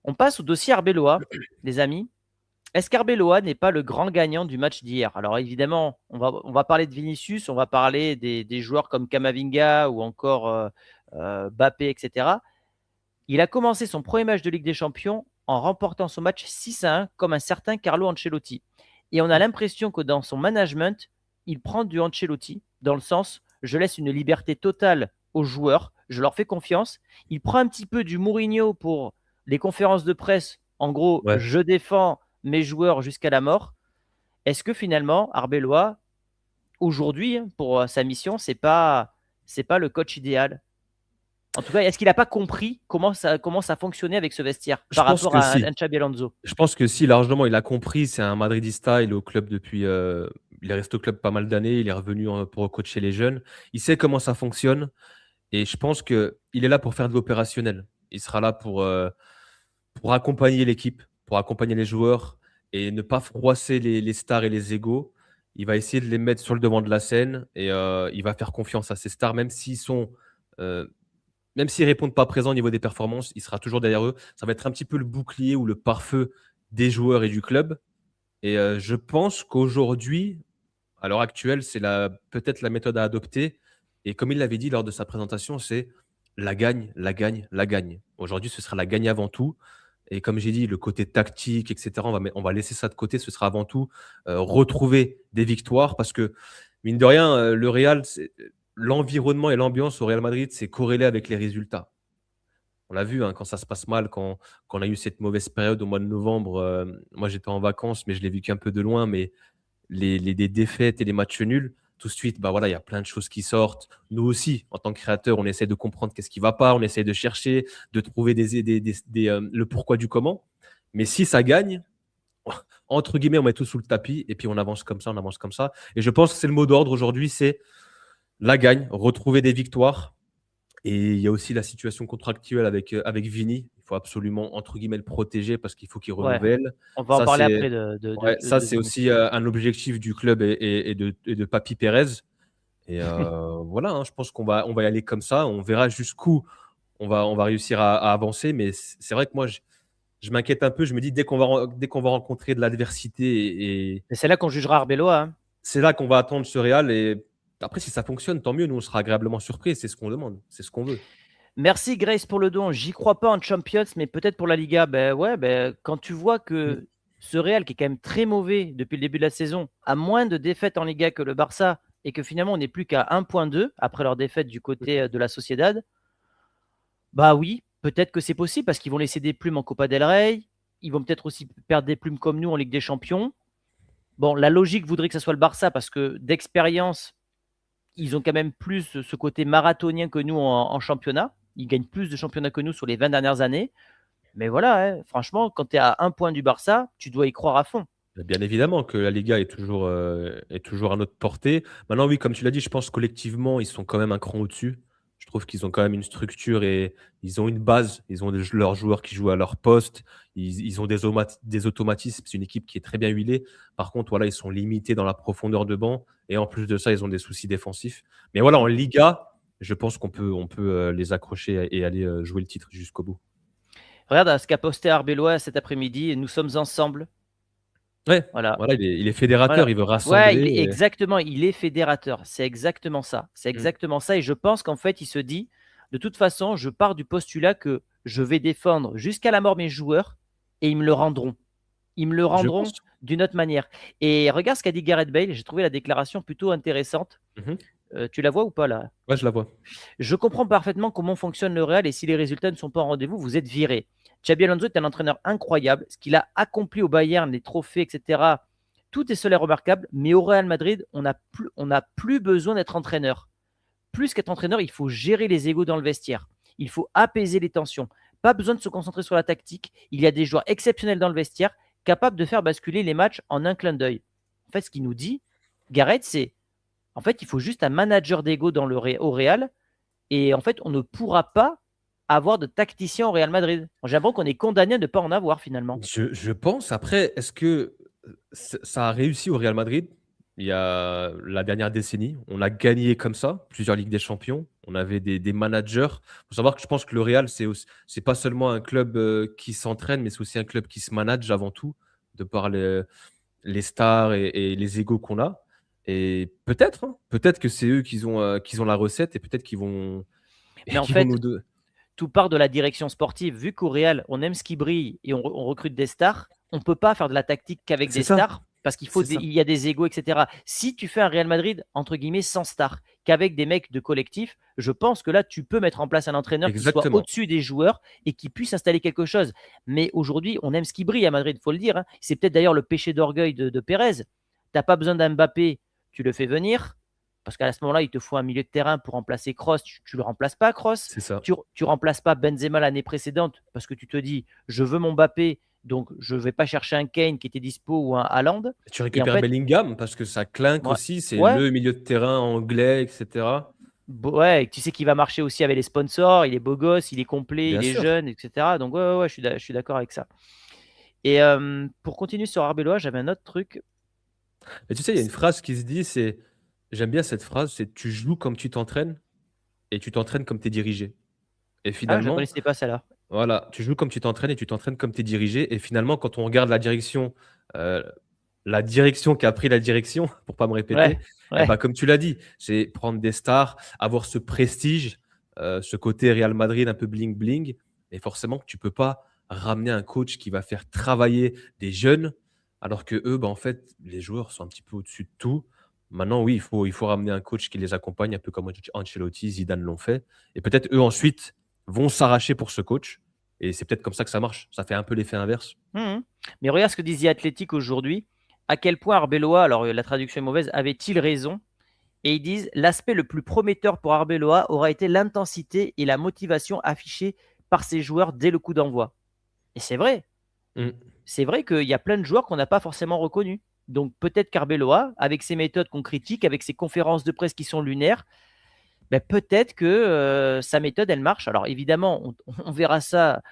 On passe au dossier Arbeloa, les amis. Est-ce qu'Arbeloa n'est pas le grand gagnant du match d'hier? Alors évidemment, on va parler de Vinicius, on va parler des joueurs comme Camavinga ou encore Bappé, etc. Il a commencé son premier match de Ligue des Champions en remportant son match 6-1 comme un certain Carlo Ancelotti. Et on a l'impression que dans son management, il prend du Ancelotti, dans le sens, je laisse une liberté totale aux joueurs, je leur fais confiance. Il prend un petit peu du Mourinho pour les conférences de presse. En gros, Ouais. je défends mes joueurs jusqu'à la mort. Est-ce que finalement, Arbeloa, aujourd'hui, pour sa mission, c'est pas le coach idéal? En tout cas, est-ce qu'il n'a pas compris comment ça fonctionnait avec ce vestiaire Je par pense rapport que à si. un Xabi Alonso? Je pense que si, largement, il a compris. C'est un Madridista, il est au club depuis, il est resté au club pas mal d'années, il est revenu pour coacher les jeunes. Il sait comment ça fonctionne et je pense qu'il est là pour faire de l'opérationnel. Il sera là pour accompagner l'équipe, pour accompagner les joueurs et ne pas froisser les stars et les égos. Il va essayer de les mettre sur le devant de la scène et il va faire confiance à ces stars, heu, même s'ils répondent pas présents au niveau des performances, il sera toujours derrière eux. Ça va être un petit peu le bouclier ou le pare-feu des joueurs et du club et je pense qu'aujourd'hui, à l'heure actuelle, c'est peut-être la méthode à adopter et comme il l'avait dit lors de sa présentation, c'est la gagne, la gagne, la gagne. Aujourd'hui, ce sera la gagne avant tout et comme j'ai dit, le côté tactique et cetera, on va laisser ça de côté. Ce sera avant tout, retrouver des victoires parce que mine de rien, le Real, l'environnement et l'ambiance au Real Madrid, c'est corrélé avec les résultats. On l'a vu, hein, quand ça se passe mal, quand on a eu cette mauvaise période au mois de novembre, moi j'étais en vacances, mais je l'ai vécu un peu de loin, mais les défaites et les matchs nuls, tout de suite, bah voilà, il y a plein de choses qui sortent. Nous aussi, en tant que créateurs, on essaie de comprendre qu'est-ce qui va pas, on essaie de chercher, de trouver le pourquoi du comment. Mais si ça gagne, entre guillemets, on met tout sous le tapis et puis on avance comme ça, on avance comme ça. Et je pense que c'est le mot d'ordre aujourd'hui, c'est la gagne, retrouver des victoires. Et il y a aussi la situation contractuelle avec Vini. Il faut absolument, entre guillemets, le protéger parce qu'il faut qu'il Ouais, renouvelle. on va en Ça, parler c'est après ouais, ça, de c'est aussi Vinicius. un objectif du club et de Papi Pérez. Et voilà, hein, je pense qu'on va y aller comme ça. On verra jusqu'où on va réussir à avancer. Mais c'est vrai que moi, je m'inquiète un peu. Je me dis, dès qu'on va rencontrer de l'adversité, Et c'est là qu'on jugera Arbeloa, hein. c'est là qu'on va attendre ce Real. Et après, si ça fonctionne, tant mieux. Nous, on sera agréablement surpris. C'est ce qu'on demande. C'est ce qu'on veut. Merci Grace pour le don. J'y crois pas en Champions, mais peut-être pour la Liga. Ben ouais, ben, quand tu vois Mm. que ce Real, qui est quand même très mauvais depuis le début de la saison, a moins de défaites en Liga que le Barça, et que finalement on n'est plus qu'à 1,2 après leur défaite du côté de la Sociedad, bah oui, peut-être que c'est possible parce qu'ils vont laisser des plumes en Copa del Rey. Ils vont peut-être aussi perdre des plumes comme nous en Ligue des Champions. Bon, la logique voudrait que ce soit le Barça parce que d'expérience, ils ont quand même plus ce côté marathonien que nous en championnat. Ils gagnent plus de championnats que nous sur les 20 dernières années. Mais voilà, hein, franchement, quand tu es à un point du Barça, tu dois y croire à fond. Bien évidemment que la Liga est toujours à notre portée. Maintenant, oui, comme tu l'as dit, je pense collectivement, ils sont quand même un cran au-dessus. Je trouve qu'ils ont quand même une structure et ils ont une base. Ils ont leurs joueurs qui jouent à leur poste. Ils ont des automatismes. C'est une équipe qui est très bien huilée. Par contre, voilà, ils sont limités dans la profondeur de banc. Et en plus de ça, ils ont des soucis défensifs. Mais voilà, en Mm. Liga, je pense qu'on peut les accrocher et aller jouer le titre jusqu'au bout. Regarde ce qu'a posté Arbeloa cet après-midi. Nous sommes ensemble. Ouais, Voilà. voilà, il est fédérateur. Voilà. Il veut Ouais, rassembler. exactement, il est fédérateur. C'est exactement ça. C'est exactement ça. Et je pense qu'en fait, il se dit, de toute façon, je pars du postulat que je vais défendre jusqu'à la mort mes joueurs et ils me le rendront. Ils me le Je rendront pense. d'une autre manière. Et regarde ce qu'a dit Gareth Bale. J'ai trouvé la déclaration plutôt intéressante. Mmh. Tu la vois ou pas là? Ouais, je la vois. Je comprends parfaitement comment fonctionne le Real et si les résultats ne sont pas au rendez-vous, vous êtes viré. Xabi Alonso est un entraîneur incroyable. Ce qu'il a accompli au Bayern, les trophées, etc., tout est cela remarquable. Mais au Real Madrid, on n'a plus besoin d'être entraîneur. Plus qu'être entraîneur, il faut gérer les égos dans le vestiaire. Il faut apaiser les tensions. Pas besoin de se concentrer sur la tactique. Il y a des joueurs exceptionnels dans le vestiaire, capables de faire basculer les matchs en un clin d'œil. En fait, ce qu'il nous dit, Gareth, c'est en fait, il faut juste un manager d'ego au Real et en fait, on ne pourra pas avoir de tacticien au Real Madrid. J'ai l'impression qu'on est condamné à ne pas en avoir finalement. Je pense. Après, est-ce que ça a réussi au Real Madrid? il y a la dernière décennie. On a gagné comme ça, plusieurs Ligues des Champions. On avait des managers. Il faut savoir que je pense que le Real, c'est pas seulement un club qui s'entraîne, mais c'est aussi un club qui se manage avant tout, de par les stars et les égos qu'on a. Et peut-être, hein, peut-être que c'est eux qui ont la recette et peut-être qu'ils vont, Mais en qu'ils vont fait, nous donner. tout part de la direction sportive. Vu qu'au Real, on aime ce qui brille et on recrute des stars, on ne peut pas faire de la tactique qu'avec C'est des ça, stars parce qu'il faut c'est ça. il y a des égos, etc. Si tu fais un Real Madrid, entre guillemets, sans stars, qu'avec des mecs de collectif, je pense que là, tu peux mettre en place un entraîneur qui soit Exactement. au-dessus des joueurs et qui puisse installer quelque chose. Mais aujourd'hui, on aime ce qui brille à Madrid, il faut le dire, hein. C'est peut-être d'ailleurs le péché d'orgueil de Pérez. Tu n'as pas besoin d'un Mbappé, tu le fais venir. Parce qu'à ce moment-là, il te faut un milieu de terrain pour remplacer Kroos. Tu ne le remplaces pas, Kroos. C'est ça. Tu ne remplaces pas Benzema l'année précédente parce que tu te dis, je veux mon Mbappé, donc je ne vais pas chercher un Kane qui était dispo ou un Haaland. Tu Et en récupères fait, Bellingham parce que ça clinque ouais, aussi. C'est ouais, le milieu de terrain anglais, etc. ouais, tu sais qu'il va marcher aussi avec les sponsors. Il est beau gosse, il est complet, Bien il est sûr. jeune, etc. Donc, ouais, ouais, ouais, je suis d'accord avec ça. Et pour continuer sur Arbeloa, j'avais un autre truc. Et tu sais, il y a une phrase qui se dit, j'aime bien cette phrase, c'est tu joues comme tu t'entraînes et tu t'entraînes comme tu es dirigé. Et Ah, je ne la finalement, connaissais pas, celle-là. voilà, tu joues comme tu t'entraînes et tu t'entraînes comme tu es dirigé. Et finalement, quand on regarde euh, la direction qui a pris la direction, pour pas me répéter, Ouais, et ouais. bah, comme tu l'as dit, c'est prendre des stars, avoir ce prestige, ce côté Real Madrid un peu bling-bling. Et forcément, tu peux pas ramener un coach qui va faire travailler des jeunes, alors que eux, bah, en fait, les joueurs sont un petit peu au-dessus de tout. Maintenant, oui, il faut ramener un coach qui les accompagne, un peu comme Ancelotti, Zidane l'ont fait. Et peut-être eux ensuite vont s'arracher pour ce coach. Et c'est peut-être comme ça que ça marche. Ça fait un peu l'effet inverse. Mhm. Mais regarde ce que disait Athletic aujourd'hui. À quel point Arbeloa, alors la traduction est mauvaise, avait-il raison? Et ils disent l'aspect le plus prometteur pour Arbeloa aura été l'intensité et la motivation affichée par ses joueurs dès le coup d'envoi. Et c'est vrai. Mmh. C'est vrai qu'il y a plein de joueurs qu'on n'a pas forcément reconnus. Donc peut-être qu'Arbeloa, avec ses méthodes qu'on critique, avec ses conférences de presse qui sont lunaires, ben, peut-être que sa méthode, elle marche. Alors évidemment, on verra ça,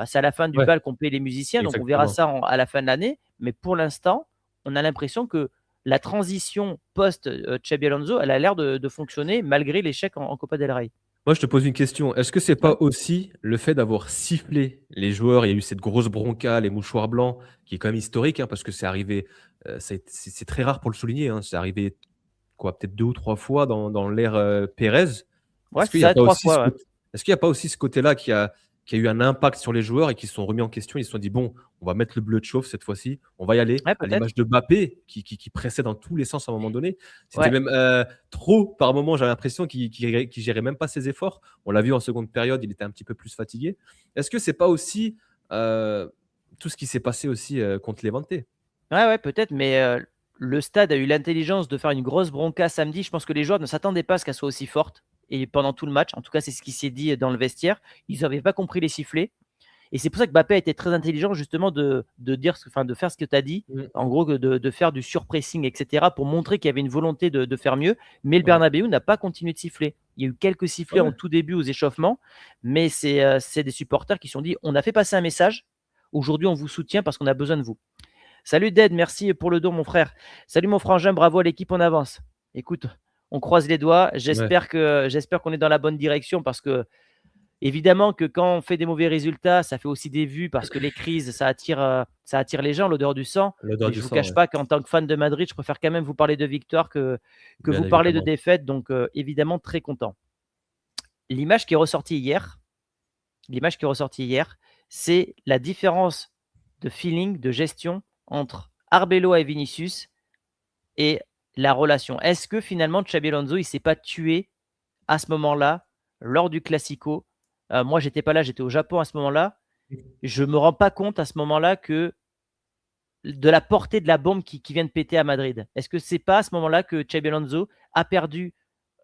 c'est à la fin du Ouais, bal qu'on paye les musiciens, donc on verra exactement. ça à la fin de l'année. Mais pour l'instant, on a l'impression que la transition post-Xabi Alonso, elle a l'air de fonctionner malgré l'échec en Copa del Rey. Moi, je te pose une question. Est-ce que c'est Ouais. pas aussi le fait d'avoir sifflé les joueurs? Il y a eu cette grosse bronca, les mouchoirs blancs, qui est quand même historique, hein, parce que c'est arrivé, c'est très rare pour le souligner, hein. C'est arrivé quoi, peut-être 2 ou 3 fois dans l'ère, Pérez. Ouais, Est-ce c'est qu'il y a ça, pas trois aussi ce fois. Ouais, côté est-ce qu'il y a pas aussi ce côté-là qui a eu un impact sur les joueurs et qui se sont remis en question? Ils se sont dit: «Bon, on va mettre le bleu de chauffe cette fois-ci, on va y aller», ouais à peut-être. l'image de Mbappé qui pressait dans tous les sens à un moment donné. C'était Ouais. même, trop par moment, j'avais l'impression qu'il gérait même pas ses efforts. On l'a vu en seconde période, il était un petit peu plus fatigué. Est-ce que c'est pas aussi, heu, tout ce qui s'est passé aussi, contre Levante? Ouais, ouais, peut-être, mais le stade a eu l'intelligence de faire une grosse bronca samedi. Je pense que les joueurs ne s'attendaient pas à ce qu'elle soit aussi forte et pendant tout le match. En tout cas, c'est ce qui s'est dit dans le vestiaire. Ils n'avaient pas compris les sifflets et c'est pour ça que Mbappé a été très intelligent justement dire enfin, de faire ce que tu as dit. Mmh, En gros, de faire du surpressing, etc., pour montrer qu'il y avait une volonté de faire mieux. Mais le ouais. Bernabéu n'a pas continué de siffler. Il y a eu quelques sifflets en Ouais. tout début aux échauffements, mais c'est des supporters qui se sont dit on a fait passer un message. Aujourd'hui, on vous soutient parce qu'on a besoin de vous. Salut Ded, merci pour le don, mon frère. Salut mon frangin, bravo à l'équipe, on avance. Écoute, on croise les doigts. Ouais. J'espère qu'on est dans la bonne direction parce que, évidemment, que quand on fait des mauvais résultats, ça fait aussi des vues parce que les crises, ça attire les gens, l'odeur du sang. L'odeur Mais je du ne vous sang, cache ouais. pas qu'en tant que fan de Madrid, je préfère quand même vous parler de victoire que Bien vous parler de évidemment. défaite. Donc, évidemment, très content. L'image qui est ressortie hier, l'image qui est ressortie hier, c'est la différence de feeling, de gestion entre Arbeloa et Vinicius et la relation. Est-ce que finalement Xabi Alonso, il s'est pas tué à ce moment-là, lors du Classico? Moi, j'étais pas là, j'étais au Japon à ce moment-là. Je me rends pas compte à ce moment-là que de la portée de la bombe qui vient de péter à Madrid. Est-ce que c'est pas à ce moment-là que Xabi Alonso a perdu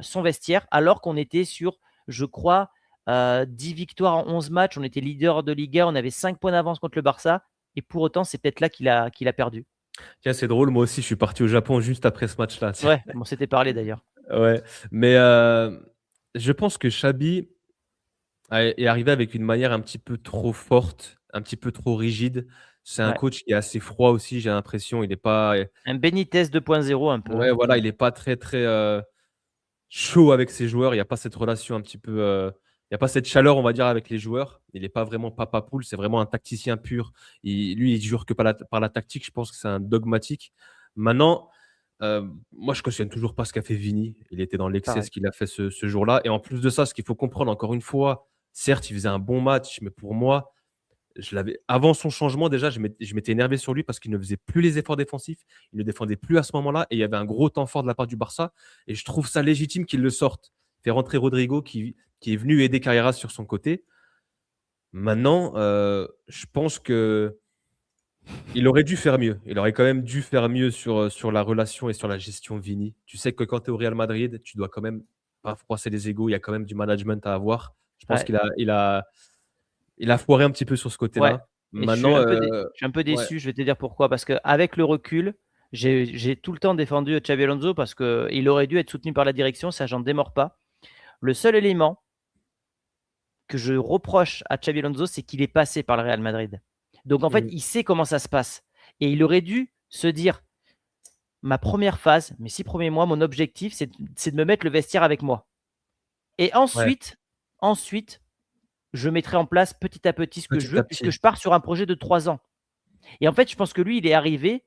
son vestiaire alors qu'on était sur, je crois, 10 victoires en 11 matchs, on était leader de Liga, on avait 5 points d'avance contre le Barça et pour autant, c'est peut-être là qu'il a perdu. Tiens, c'est drôle, moi aussi, je suis parti au Japon juste après ce match-là, tiens. Ouais, on s'était parlé d'ailleurs. Ouais, mais je pense que Xabi, Et arriver avec une manière un petit peu trop forte, un petit peu trop rigide. C'est un Ouais. coach qui est assez froid aussi, j'ai l'impression. Il est pas, Un Benitez 2.0 un peu, ouais, hein. voilà, il est pas très, très, chaud avec ses joueurs. Il y a pas cette relation un petit peu, il y a pas cette chaleur, on va dire, avec les joueurs. Il est pas vraiment papa poule, c'est vraiment un tacticien pur. Lui, il jure que par la tactique. Je pense que c'est un dogmatique. Maintenant, moi, je cautionne toujours pas ce qu'a fait Vini. Il était dans l'excès, Pareil. ce qu'il a fait ce jour-là. Et en plus de ça, ce qu'il faut comprendre encore une fois, certes, il faisait un bon match, mais pour moi, je l'avais avant son changement déjà, je m'étais énervé sur lui parce qu'il ne faisait plus les efforts défensifs, il ne défendait plus à ce moment-là et il y avait un gros temps fort de la part du Barça et je trouve ça légitime qu'il le sorte. Fait rentrer Rodrigo qui est venu aider Carreras sur son côté. Maintenant, je pense que il aurait dû faire mieux. Il aurait quand même dû faire mieux sur la relation et sur la gestion Vini. Tu sais que quand tu es au Real Madrid, tu dois quand même pas froisser les égos, il y a quand même du management à avoir. Je pense Ouais. qu'il a foiré un petit peu sur ce Ouais, côté-là. et je suis Maintenant, un peu ouais. déçu, je vais te dire pourquoi. Parce qu'avec le recul, j'ai tout le temps défendu Xabi Alonso parce qu'il aurait dû être soutenu par la direction, ça j'en démords pas. Le seul élément que je reproche à Xabi Alonso, c'est qu'il est passé par le Real Madrid. Donc en fait, Mmh. il sait comment ça se passe. Et il aurait dû se dire, ma première phase, mes 6 premiers mois, mon objectif, c'est de me mettre le vestiaire avec moi. Et Ouais, ensuite, je mettrai en place petit à petit ce que je petit veux, à puisque petit. je pars sur un projet de 3 ans. Et en fait, je pense que lui, il est arrivé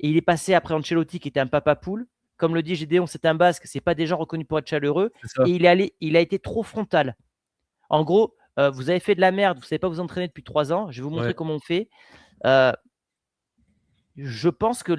et il est passé après Ancelotti, qui était un papa poule. Comme le dit Gédéon, c'est un Basque, c'est pas des gens reconnus pour être chaleureux. C'est ça. Et il a été trop frontal. En gros, vous avez fait de la merde, vous savez pas vous entraîner depuis 3 ans, je vais vous montrer Ouais. comment on fait. Heu, je pense que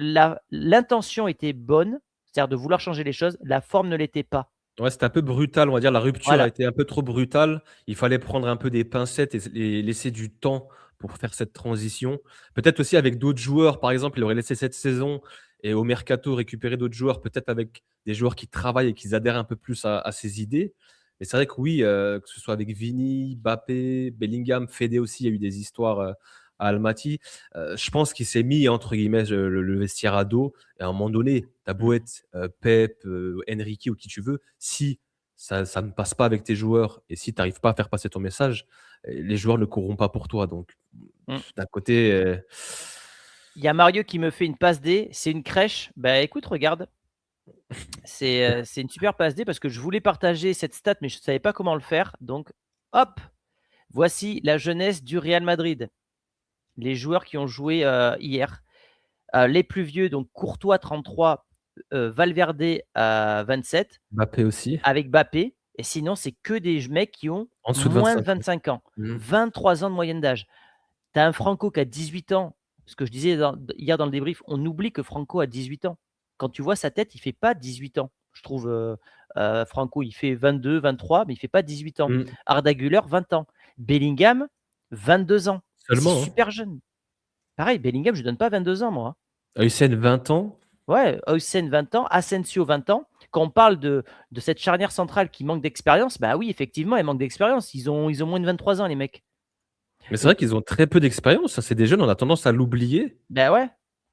l'intention était bonne, c'est-à-dire de vouloir changer les choses, la forme ne l'était pas. Ouais, c'était un peu brutal, on va dire. La rupture a Voilà. été un peu trop brutale. Il fallait prendre un peu des pincettes et laisser du temps pour faire cette transition. Peut-être aussi avec d'autres joueurs, par exemple, il aurait laissé cette saison et au mercato récupérer d'autres joueurs, peut-être avec des joueurs qui travaillent et qui adhèrent un peu plus à ses idées. Mais c'est vrai que oui, que ce soit avec Vini, Mbappé, Bellingham, Fede aussi, il y a eu des histoires, à Almaty. Je pense qu'il s'est mis entre guillemets le vestiaire à dos et à un moment donné, tu as beau Mmh. être, Pep, Enrique ou qui tu veux, si ça ne passe pas avec tes joueurs et si tu arrives pas à faire passer ton message, les joueurs ne courront pas pour toi donc Mmh. d'un côté, Il y a Mario qui me fait une passe D, c'est une crèche. Bah, écoute, regarde, c'est une super passe D parce que je voulais partager cette stat, mais je savais pas comment le faire. Donc hop, voici la jeunesse du Real Madrid. Les joueurs qui ont joué, hier. Les plus vieux, donc Courtois 33, Valverde à 27, Mbappé aussi, avec Mbappé. Et sinon, c'est que des mecs qui ont en dessous de moins de 25 ans. 25 ans, Mmh. 23 ans de moyenne d'âge. Tu as un Franco qui a 18 ans. Ce que je disais hier dans le débrief, on oublie que Franco a 18 ans. Quand tu vois sa tête, il fait pas 18 ans. Je trouve, Franco, il fait 22, 23, mais il fait pas 18 ans. Mmh. Arda Güler, 20 ans. Bellingham, 22 ans. C'est Seulement, hein. super jeune. Pareil, Bellingham, je lui donne pas 22 ans, moi, hein. Heusen 20 ans. Ouais, Heusen 20 ans, Asensio 20 ans. Quand on parle de cette charnière centrale qui manque d'expérience, bah oui, effectivement, elle manque d'expérience. Ils ont moins de 23 ans, les mecs. Mais c'est vrai Donc, qu'ils ont très peu d'expérience, ça, c'est des jeunes, on a tendance à l'oublier. bah ouais.